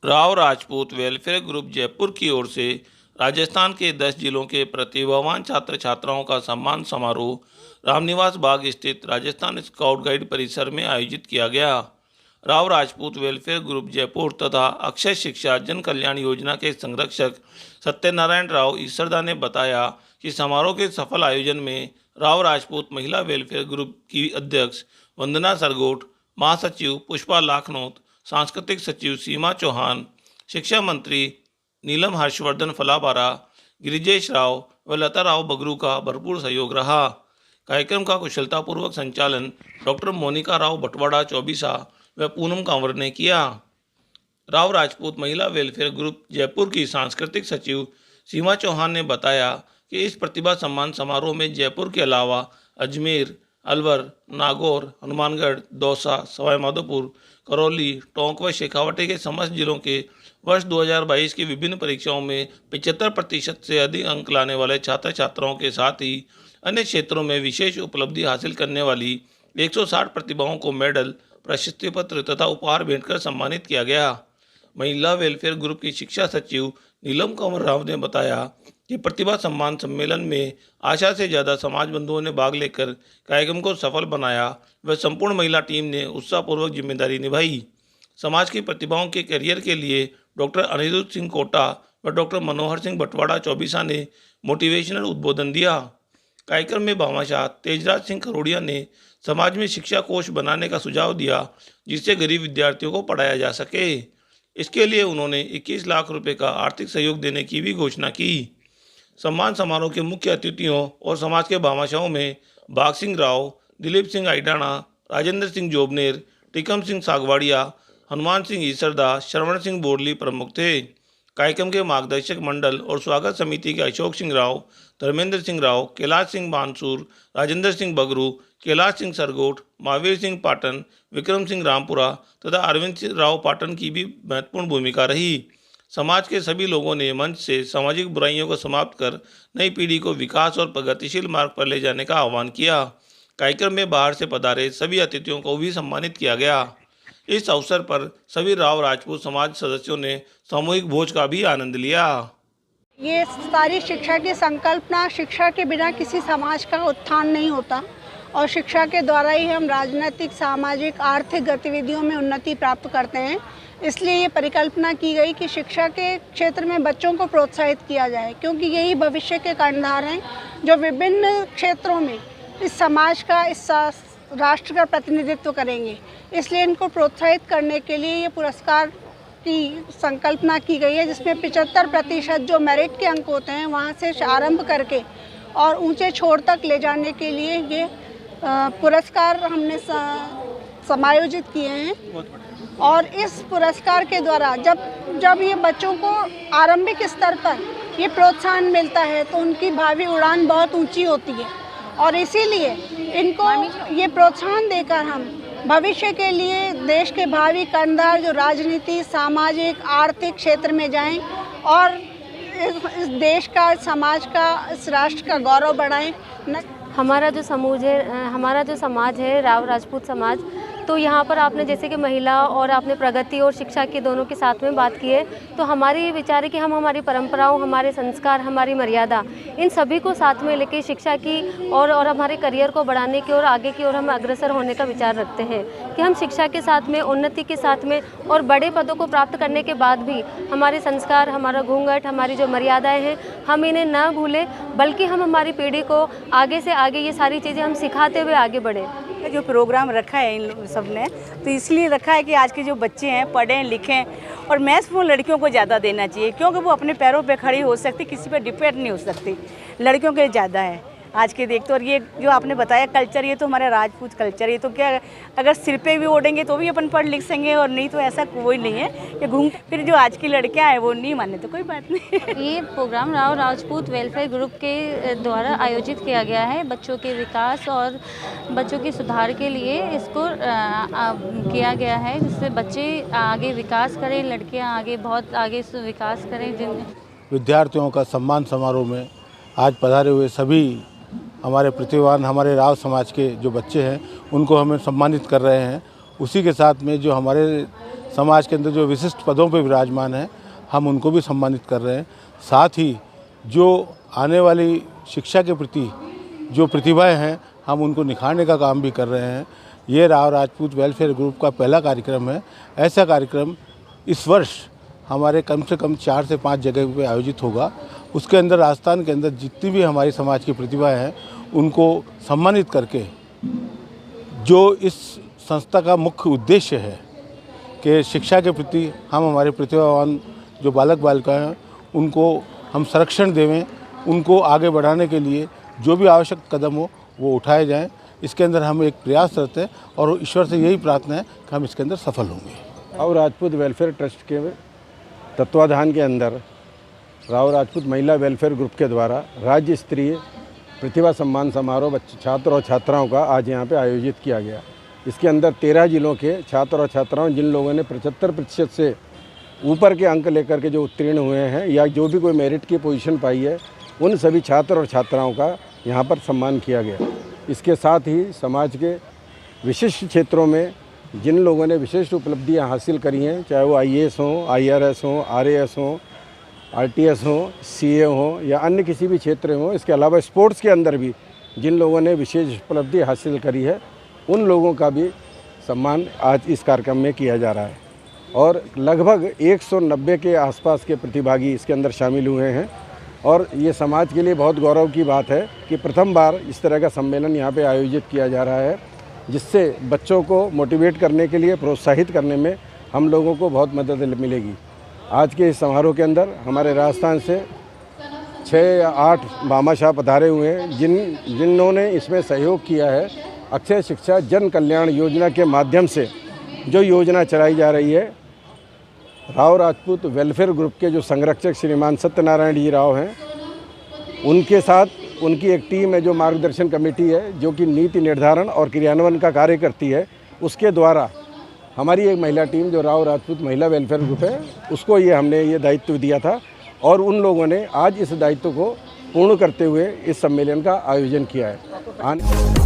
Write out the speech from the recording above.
Rao Rajput welfare group Jaipur की ओर से राजस्थान के 10 जिलों के प्रतिभावान छात्र छात्राओं का सम्मान समारोह रामनिवास बाग स्थित राजस्थान स्काउट गाइड परिसर में आयोजित किया गया। राव राजपूत वेलफेयर ग्रुप जयपुर तथा अक्षय शिक्षा जन कल्याण योजना के संरक्षक सत्यनारायण राव ईसरदा ने बताया कि समारोह के सफल आयोजन में राव राजपूत महिला वेलफेयर ग्रुप की अध्यक्ष वंदना सरगोट, महासचिव पुष्पा लाखनोत, सांस्कृतिक सचिव सीमा चौहान, शिक्षा मंत्री नीलम हर्षवर्धन फलाबारा, गिरिजेश राव व लता राव बगरू का भरपूर सहयोग रहा। कार्यक्रम का कुशलतापूर्वक संचालन डॉक्टर मोनिका राव बटवाड़ा चौबीसा व पूनम कंवर ने किया। राव राजपूत महिला वेलफेयर ग्रुप जयपुर की सांस्कृतिक सचिव सीमा चौहान ने बताया कि इस प्रतिभा सम्मान समारोह में जयपुर के अलावा अजमेर, अलवर, नागौर, हनुमानगढ़, दौसा, सवाई माधोपुर, करौली, टोंक व शेखावाटी के समस्त जिलों के वर्ष 2022 की विभिन्न परीक्षाओं में 75% से अधिक अंक लाने वाले छात्र छात्राओं के साथ ही अन्य क्षेत्रों में विशेष उपलब्धि हासिल करने वाली 160 प्रतिभाओं को मेडल, प्रशस्ति पत्र तथा उपहार भेंटकर सम्मानित किया गया। महिला वेलफेयर ग्रुप की शिक्षा सचिव नीलम कंवर राव ने बताया कि प्रतिभा सम्मान सम्मेलन में आशा से ज़्यादा समाज बंधुओं ने भाग लेकर कार्यक्रम को सफल बनाया व संपूर्ण महिला टीम ने उत्साहपूर्वक जिम्मेदारी निभाई। समाज की प्रतिभाओं के करियर के लिए डॉक्टर अनिरुद्ध सिंह कोटा व डॉक्टर मनोहर सिंह बटवाड़ा चौबीसा ने मोटिवेशनल उद्बोधन दिया। कार्यक्रम में भामाशाह तेजराज सिंह खरोड़िया ने समाज में शिक्षा कोष बनाने का सुझाव दिया जिससे गरीब विद्यार्थियों को पढ़ाया जा सके। इसके लिए उन्होंने 21 लाख रुपए का आर्थिक सहयोग देने की भी घोषणा की। सम्मान समारोह के मुख्य अतिथियों और समाज के भामाशाहों में भाग सिंह राव, दिलीप सिंह आइडाणा, राजेंद्र सिंह जोबनेर, टिकम सिंह सागवाड़िया, हनुमान सिंह ईसरदा, श्रवण सिंह बोरली प्रमुख थे। कार्यक्रम के मार्गदर्शक मंडल और स्वागत समिति के अशोक सिंह राव, धर्मेंद्र सिंह राव, कैलाश सिंह बानसूर, राजेंद्र सिंह बगरू, कैलाश सिंह सरगोट, महावीर सिंह पाटन, विक्रम सिंह रामपुरा तथा अरविंद राव पाटन की भी महत्वपूर्ण भूमिका रही। समाज के सभी लोगों ने मंच से सामाजिक बुराइयों को समाप्त कर नई पीढ़ी को विकास और प्रगतिशील मार्ग पर ले जाने का आह्वान किया। कार्यक्रम में बाहर से पधारे सभी अतिथियों को भी सम्मानित किया गया। इस अवसर पर सभी राव राजपूत समाज सदस्यों ने सामूहिक भोज का भी आनंद लिया। ये सारी शिक्षा की संकल्पना, शिक्षा के बिना किसी समाज का उत्थान नहीं होता और शिक्षा के द्वारा ही हम राजनीतिक, सामाजिक, आर्थिक गतिविधियों में उन्नति प्राप्त करते हैं। इसलिए ये परिकल्पना की गई कि शिक्षा के क्षेत्र में बच्चों को प्रोत्साहित किया जाए, क्योंकि यही भविष्य के कर्णधार हैं जो विभिन्न क्षेत्रों में इस समाज का, इस राष्ट्र का प्रतिनिधित्व करेंगे। इसलिए इनको प्रोत्साहित करने के लिए ये पुरस्कार की संकल्पना की गई है, जिसमें 75% जो मेरिट के अंक होते हैं वहाँ से आरंभ करके और ऊंचे छोर तक ले जाने के लिए ये पुरस्कार हमने समायोजित किए हैं। और इस पुरस्कार के द्वारा जब ये बच्चों को आरंभिक स्तर पर ये प्रोत्साहन मिलता है तो उनकी भावी उड़ान बहुत ऊंची होती है और इसीलिए इनको ये प्रोत्साहन देकर हम भविष्य के लिए देश के भावी कर्णधार जो राजनीति, सामाजिक, आर्थिक क्षेत्र में जाएं और इस देश का, समाज का, इस राष्ट्र का गौरव बढ़ाएं। हमारा जो समाज है राव राजपूत समाज, तो यहाँ पर आपने जैसे कि महिला और आपने प्रगति और शिक्षा के दोनों के साथ में बात की है, तो हमारी ये विचार है कि हम हमारी परंपराओं, हमारे संस्कार, हमारी मर्यादा, इन सभी को साथ में लेके शिक्षा की और हमारे करियर को बढ़ाने की और आगे की ओर हम अग्रसर होने का विचार रखते हैं कि हम शिक्षा के साथ में, उन्नति के साथ में और बड़े पदों को प्राप्त करने के बाद भी हमारे संस्कार, हमारा घूंघट, हमारी जो मर्यादाएँ हैं, हम इन्हें न भूलें, बल्कि हम हमारी पीढ़ी को आगे से आगे ये सारी चीज़ें हम सिखाते हुए आगे बढ़ें। जो प्रोग्राम रखा है इन सब ने, तो इसलिए रखा है कि आज के जो बच्चे हैं पढ़ें लिखें और महत्वपूर्ण लड़कियों को ज़्यादा देना चाहिए, क्योंकि वो अपने पैरों पे खड़ी हो सकती, किसी पे डिपेंड नहीं हो सकती। लड़कियों के ज़्यादा है आज के देखते। और ये जो आपने बताया कल्चर, ये तो हमारा राजपूत कल्चर, ये तो क्या अगर सिर पे भी ओढ़ेंगे तो भी अपन पढ़ लिख सकेंगे और नहीं तो ऐसा कोई नहीं है कि घूम फिर जो आज की लड़कियां हैं वो नहीं माने तो कोई बात नहीं। ये programme Rao Rajput welfare group के द्वारा आयोजित किया गया है। बच्चों के विकास और बच्चों के सुधार के लिए इसको किया गया है, जिससे बच्चे आगे विकास करें, लड़कियाँ आगे बहुत आगे विकास करें। जिन विद्यार्थियों का सम्मान समारोह में आज पधारे हुए सभी हमारे प्रतिभावान, हमारे राव समाज के जो बच्चे हैं उनको हमें सम्मानित कर रहे हैं। उसी के साथ में जो हमारे समाज के अंदर जो विशिष्ट पदों पर विराजमान हैं, हम उनको भी सम्मानित कर रहे हैं। साथ ही जो आने वाली शिक्षा के प्रति जो प्रतिभाएं हैं, हम उनको निखारने का काम भी कर रहे हैं। ये राव राजपूत वेलफेयर ग्रुप का पहला कार्यक्रम है। ऐसा कार्यक्रम इस वर्ष हमारे कम से कम 4 से 5 जगह पे आयोजित होगा। उसके अंदर राजस्थान के अंदर जितनी भी हमारी समाज की प्रतिभाएं हैं, उनको सम्मानित करके, जो इस संस्था का मुख्य उद्देश्य है कि शिक्षा के प्रति हम हमारे प्रतिभावान जो बालक बालिकाएं हैं, उनको हम संरक्षण देवें, उनको आगे बढ़ाने के लिए जो भी आवश्यक कदम हो वो उठाए जाएं। इसके अंदर हम एक प्रयास करते हैं और ईश्वर से यही प्रार्थना है कि हम इसके अंदर सफल होंगे। राव राजपूत वेलफेयर ट्रस्ट के तत्वाधान के अंदर राव राजपूत महिला वेलफेयर ग्रुप के द्वारा राज्य स्तरीय प्रतिभा सम्मान समारोह छात्र और छात्राओं का आज यहाँ पे आयोजित किया गया। इसके अंदर 13 जिलों के छात्र और छात्राओं, जिन लोगों ने 75% से ऊपर के अंक लेकर के जो उत्तीर्ण हुए हैं या जो भी कोई मेरिट की पोजीशन पाई है, उन सभी छात्र और छात्राओं का यहाँ पर सम्मान किया गया। इसके साथ ही समाज के विशिष्ट क्षेत्रों में जिन लोगों ने विशिष्ट उपलब्धियाँ हासिल करी हैं, चाहे वो IAS हों, IRS हों, RAS हों, RTS हों, CA हों या अन्य किसी भी क्षेत्र हों, इसके अलावा स्पोर्ट्स के अंदर भी जिन लोगों ने विशेष उपलब्धि हासिल करी है, उन लोगों का भी सम्मान आज इस कार्यक्रम में किया जा रहा है। और लगभग 190 के आसपास के प्रतिभागी इसके अंदर शामिल हुए हैं और ये समाज के लिए बहुत गौरव की बात है कि प्रथम बार इस तरह का सम्मेलन यहाँ पे आयोजित किया जा रहा है, जिससे बच्चों को मोटिवेट करने के लिए, प्रोत्साहित करने में हम लोगों को बहुत मदद मिलेगी। आज के इस समारोह के अंदर हमारे राजस्थान से 6 या 8 भामाशाह पधारे हुए हैं, जिन्होंने इसमें सहयोग किया है। अक्षय शिक्षा जन कल्याण योजना के माध्यम से जो योजना चलाई जा रही है, राव राजपूत वेलफेयर ग्रुप के जो संरक्षक श्रीमान सत्यनारायण जी राव हैं, उनके साथ उनकी एक टीम है जो मार्गदर्शन कमेटी है, जो कि नीति निर्धारण और क्रियान्वयन का कार्य करती है। उसके द्वारा हमारी एक महिला टीम जो राव राजपूत महिला वेलफेयर ग्रुप है, उसको हमने ये दायित्व दिया था और उन लोगों ने आज इस दायित्व को पूर्ण करते हुए इस सम्मेलन का आयोजन किया है।